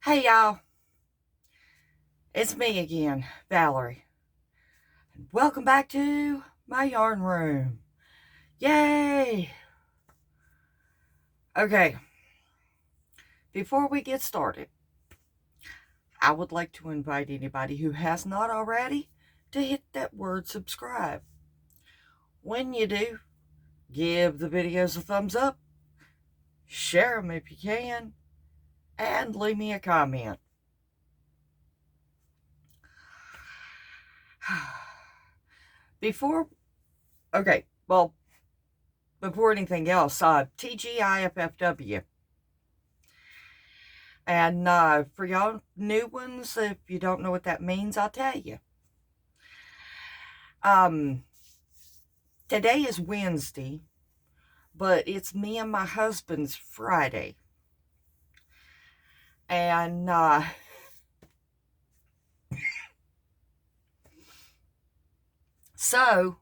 Hey y'all, it's me again, Valerie. Welcome back to my yarn room. Yay! Okay, before we get started, I would like to invite anybody who has not already to hit that word subscribe. When you do, give the videos a thumbs up, share them if you can, and leave me a comment. Before, okay, well, before anything else, T.G.I.F.F.W. And for y'all new ones, if you don't know what that means, I'll tell you. Today is Wednesday, but it's me and my husband's Friday. And so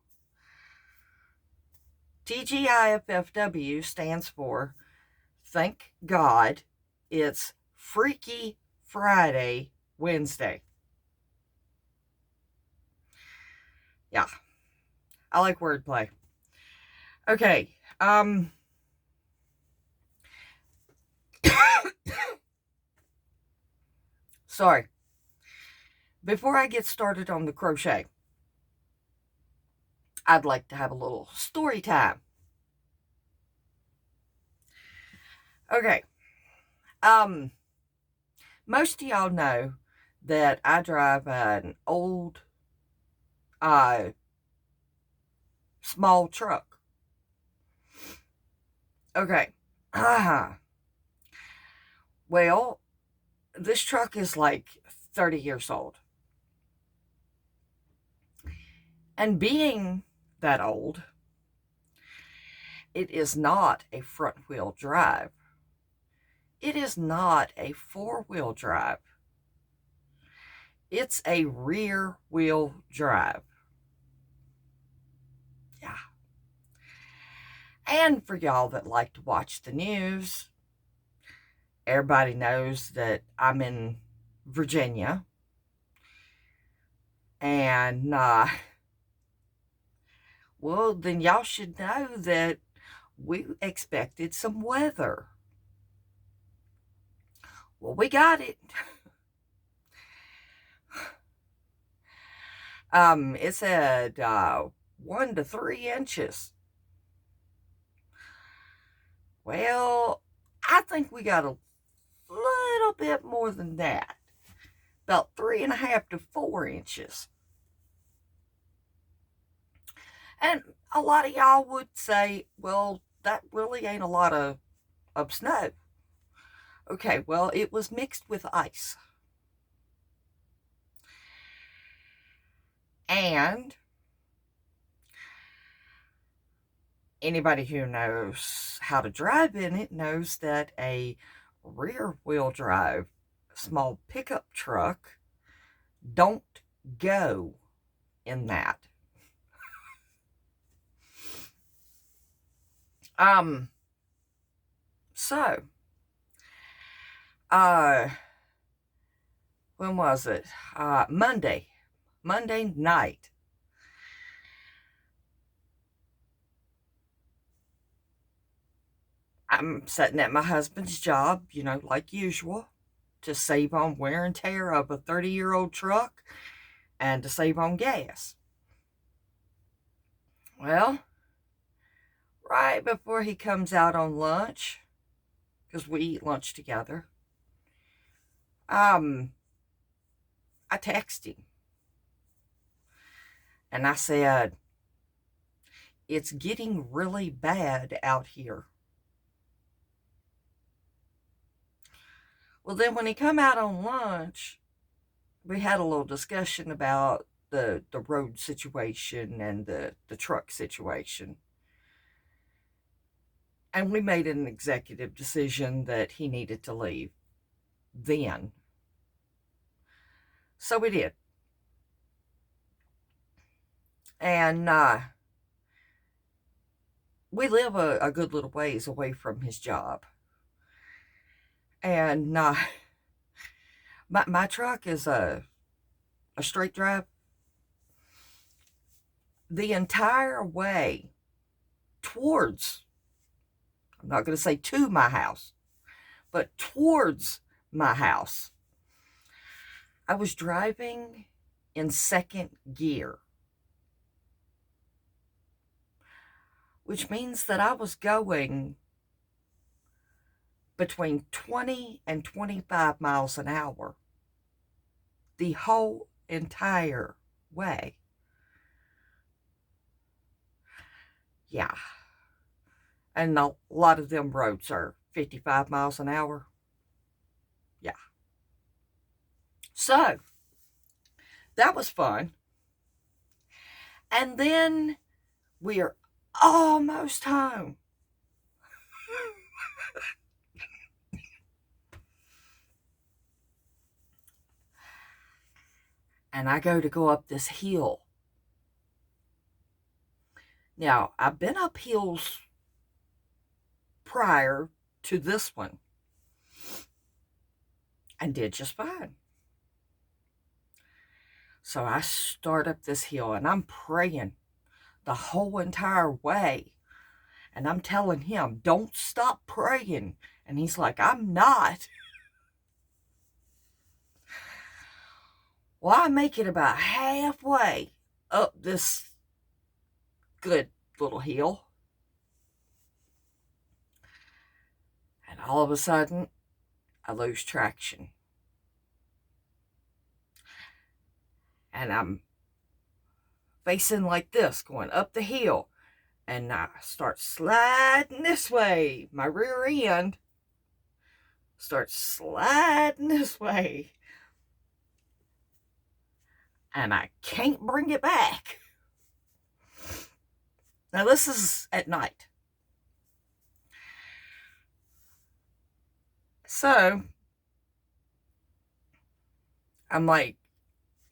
TGIFFW stands for Thank God It's Freaky Friday Wednesday. Yeah, I like wordplay. Okay, sorry. Before I get started on the crochet, I'd like to have a little story time. Okay. Most of y'all know that I drive an old, small truck. Okay. Well, this truck is like 30 years old. And being that old, it is not a front wheel drive. It is not a four-wheel drive. It's a rear wheel drive. Yeah. And for y'all that like to watch the news, everybody knows that I'm in Virginia. And, well, then y'all should know that we expected some weather. Well, we got it. It said 1 to 3 inches. Well, I think we got a little bit more than that. About 3.5 to 4 inches. And a lot of y'all would say, well, that really ain't a lot of snow. Okay, well, it was mixed with ice. And anybody who knows how to drive in it knows that a rear wheel drive small pickup truck don't go in that. So when was it? Monday night. I'm sitting at my husband's job, like usual, to save on wear and tear of a 30-year-old truck and to save on gas. Well, right before he comes out on lunch, because we eat lunch together, I text him and I said, it's getting really bad out here. Well, then when he come out on lunch, we had a little discussion about the road situation and the truck situation. And we made an executive decision that he needed to leave then. So we did. And we live a good little ways away from his job. And My truck is a straight drive. The entire way towards, I'm not going to say to my house, but towards my house, I was driving in second gear, which means that I was going between 20 and 25 miles an hour the whole entire way. Yeah. And a lot of them roads are 55 miles an hour. Yeah. So, that was fun. And then we are almost home. And I go up this hill. Now, I've been up hills prior to this one and did just fine. So I start up this hill and I'm praying the whole entire way. And I'm telling him, don't stop praying. And he's like, I'm not. Well, I make it about halfway up this good little hill. And all of a sudden, I lose traction. And I'm facing like this, going up the hill. And I start sliding this way. My rear end starts sliding this way. And I can't bring it back. Now, this is at night. So, I'm like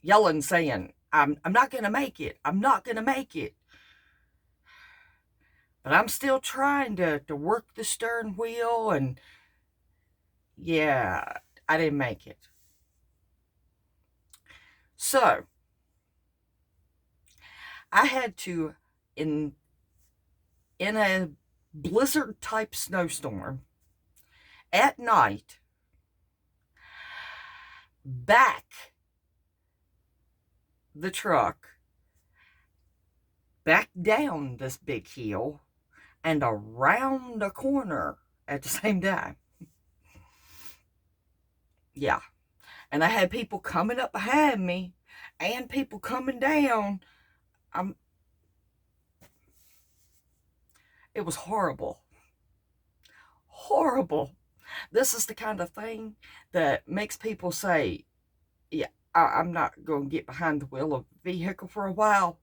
yelling, saying, I'm not going to make it. I'm not going to make it. But I'm still trying to work the stern wheel, and yeah, I didn't make it. So, I had to, in a blizzard-type snowstorm, at night, back the truck back down this big hill and around a corner at the same time. Yeah. And I had people coming up behind me and people coming down. It was horrible. Horrible. This is the kind of thing that makes people say, yeah, I'm not going to get behind the wheel of a vehicle for a while.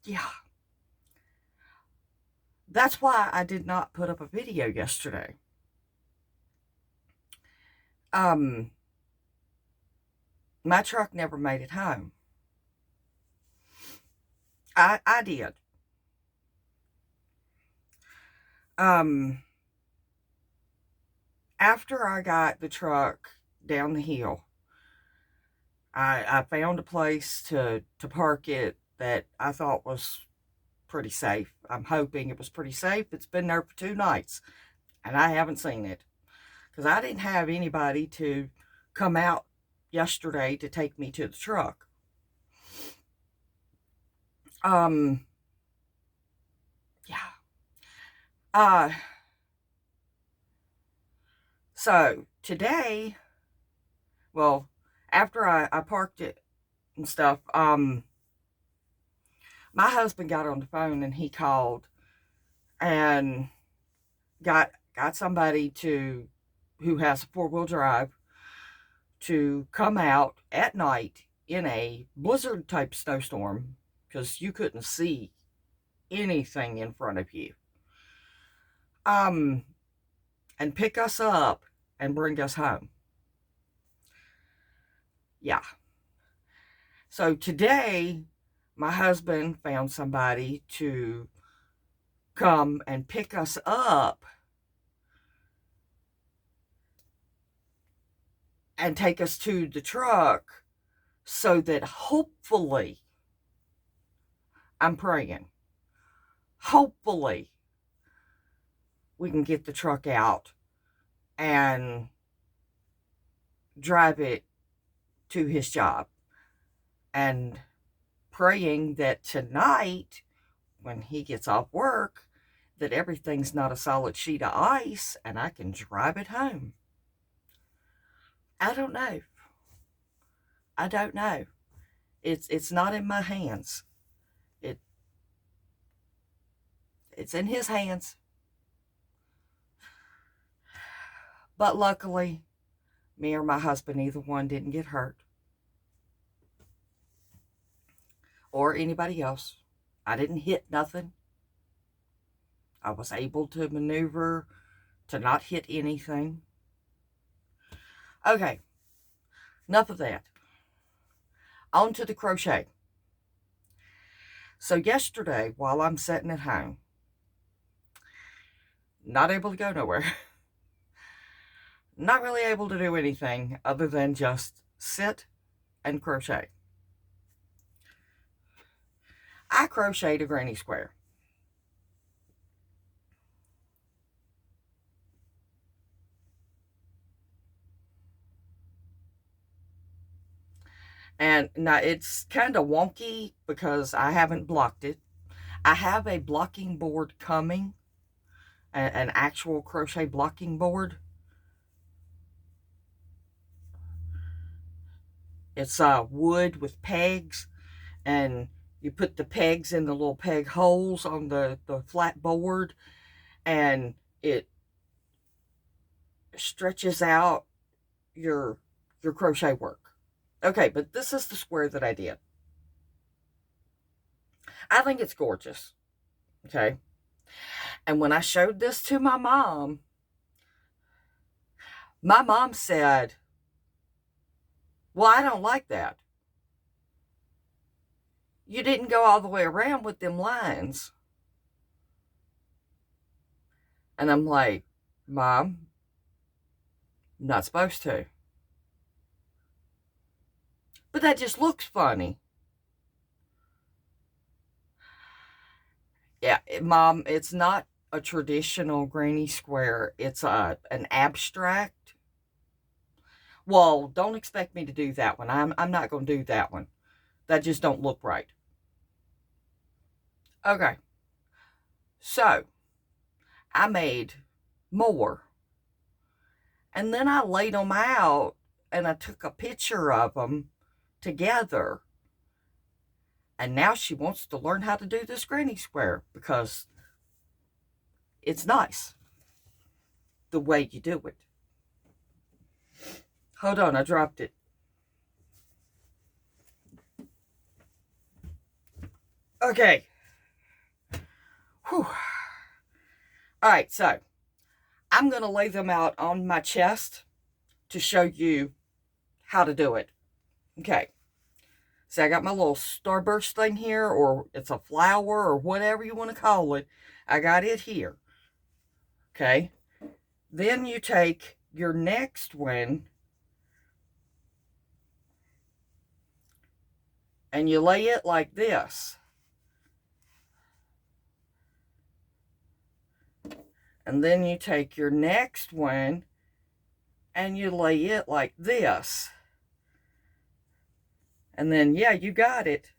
Yeah. That's why I did not put up a video yesterday. My truck never made it home. I did. After I got the truck down the hill, I found a place to park it that I thought was pretty safe. I'm hoping it was pretty safe. It's been there for 2 nights, and I haven't seen it because I didn't have anybody to come out yesterday to take me to the truck. Yeah. So today, well, after I parked it and stuff, my husband got on the phone and he called and got somebody who has a 4-wheel drive to come out at night in a blizzard type snowstorm because you couldn't see anything in front of you. And pick us up and bring us home. Yeah. So today, my husband found somebody to come and pick us up and take us to the truck so that hopefully, I'm praying, hopefully we can get the truck out and drive it to his job. And praying that tonight, when he gets off work, that everything's not a solid sheet of ice and I can drive it home. I don't know. I don't know. It's not in my hands. It it's in his hands. But luckily, me or my husband, either one, didn't get hurt. Or anybody else. I didn't hit nothing. I was able to maneuver to not hit anything. Okay, enough of that. On to the crochet. So yesterday, while I'm sitting at home, not able to go nowhere, not really able to do anything other than just sit and crochet, I crocheted a granny square. And now it's kind of wonky because I haven't blocked it. I have a blocking board coming, an actual crochet blocking board. It's wood with pegs, and you put the pegs in the little peg holes on the flat board, and it stretches out your crochet work. Okay, but this is the square that I did. I think it's gorgeous. Okay. And when I showed this to my mom said, well, I don't like that. You didn't go all the way around with them lines. And I'm like, Mom, I'm not supposed to. But that just looks funny. Yeah, Mom, it's not a traditional granny square. It's an abstract. Well, don't expect me to do that one. I'm not going to do that one. That just don't look right. Okay. So, I made more. And then I laid them out and I took a picture of them together. And now she wants to learn how to do this granny square because it's nice the way you do it. Hold on, I dropped it. Okay. Whew. All right, so I'm going to lay them out on my chest to show you how to do it. Okay. So I got my little starburst thing here, or it's a flower or whatever you want to call it. I got it here. Okay. Then you take your next one and you lay it like this. And then you take your next one and you lay it like this. And then, yeah, you got it.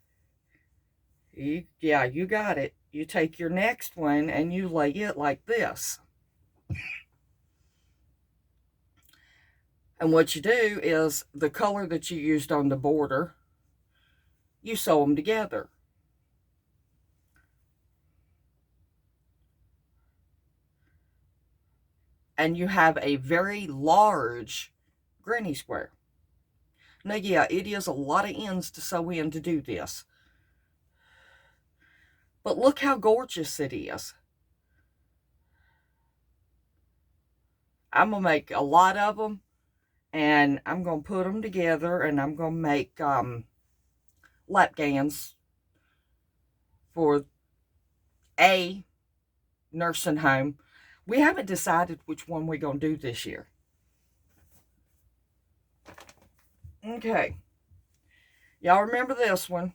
You got it. You take your next one and you lay it like this. And what you do is the color that you used on the border, you sew them together. And you have a very large granny square. Now, yeah, it is a lot of ends to sew in to do this. But look how gorgeous it is. I'm going to make a lot of them. And I'm going to put them together. And I'm going to make lap gowns for a nursing home. We haven't decided which one we're going to do this year. Okay. Y'all remember this one?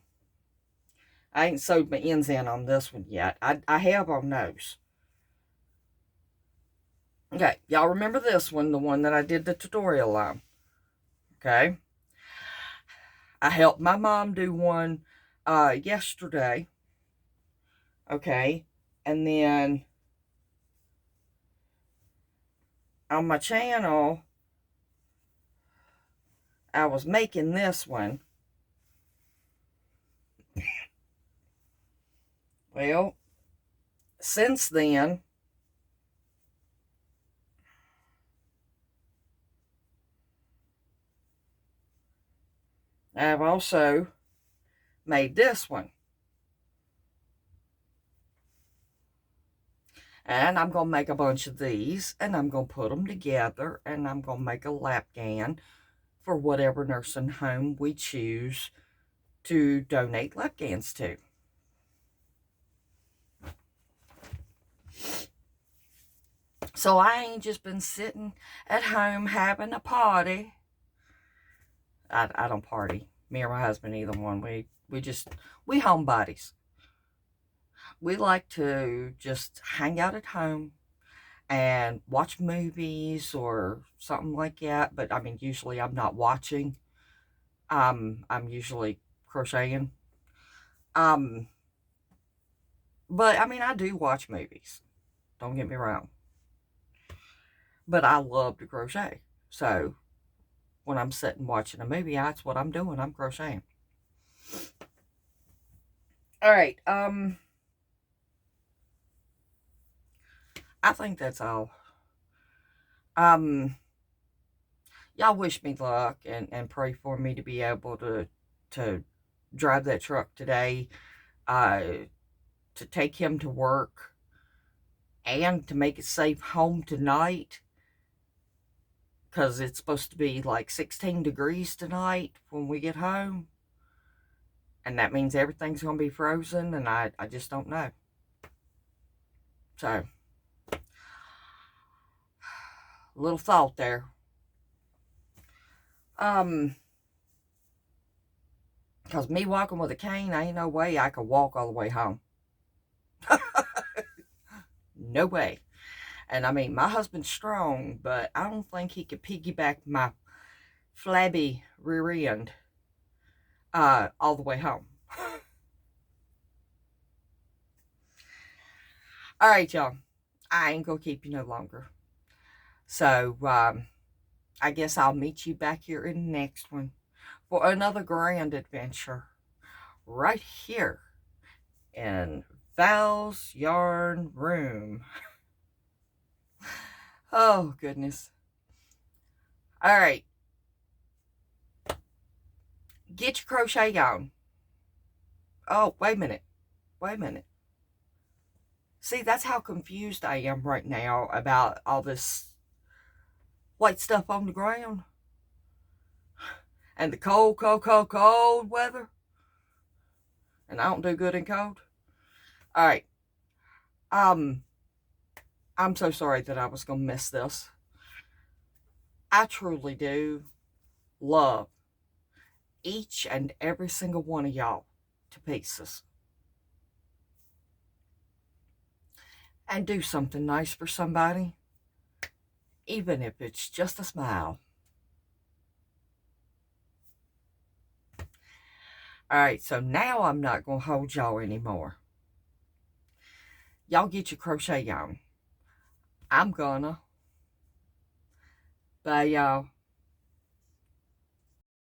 I ain't sewed my ends in on this one yet. I have on those. Okay, y'all remember this one, the one that I did the tutorial on. Okay. I helped my mom do one yesterday. Okay. And then on my channel, I was making this one. Well, since then, I've also made this one. And I'm going to make a bunch of these, and I'm going to put them together, and I'm going to make a lap gan for whatever nursing home we choose to donate lap gans to. So I ain't just been sitting at home having a party. I don't party. Me or my husband, either one. We homebodies. We like to just hang out at home and watch movies or something like that. But I mean, usually I'm not watching. I'm usually crocheting. Um, but I mean, I do watch movies. Don't get me wrong. But I love to crochet. So when I'm sitting watching a movie, that's what I'm doing. I'm crocheting. All right. I think that's all. Um, y'all wish me luck and pray for me to be able to drive that truck today, uh, to take him to work, and to make it safe home tonight. Because it's supposed to be like 16 degrees tonight when we get home. And that means everything's going to be frozen, and I just don't know. So, a little thought there. Because me walking with a cane, ain't no way I could walk all the way home. No way. And I mean, my husband's strong, but I don't think he could piggyback my flabby rear end all the way home. All right, y'all. I ain't going to keep you no longer. So, I guess I'll meet you back here in the next one for another grand adventure right here in Val's Yarn Room. Oh, goodness. All right. Get your crochet on. Oh, wait a minute. Wait a minute. See, that's how confused I am right now about all this white stuff on the ground. And the cold, cold, cold, cold weather. And I don't do good in cold. All right. I'm so sorry that I was going to miss this. I truly do love each and every single one of y'all to pieces. And do something nice for somebody, even if it's just a smile. All right, so now I'm not going to hold y'all anymore. Y'all get your crochet on. I'm gonna. Bye, y'all.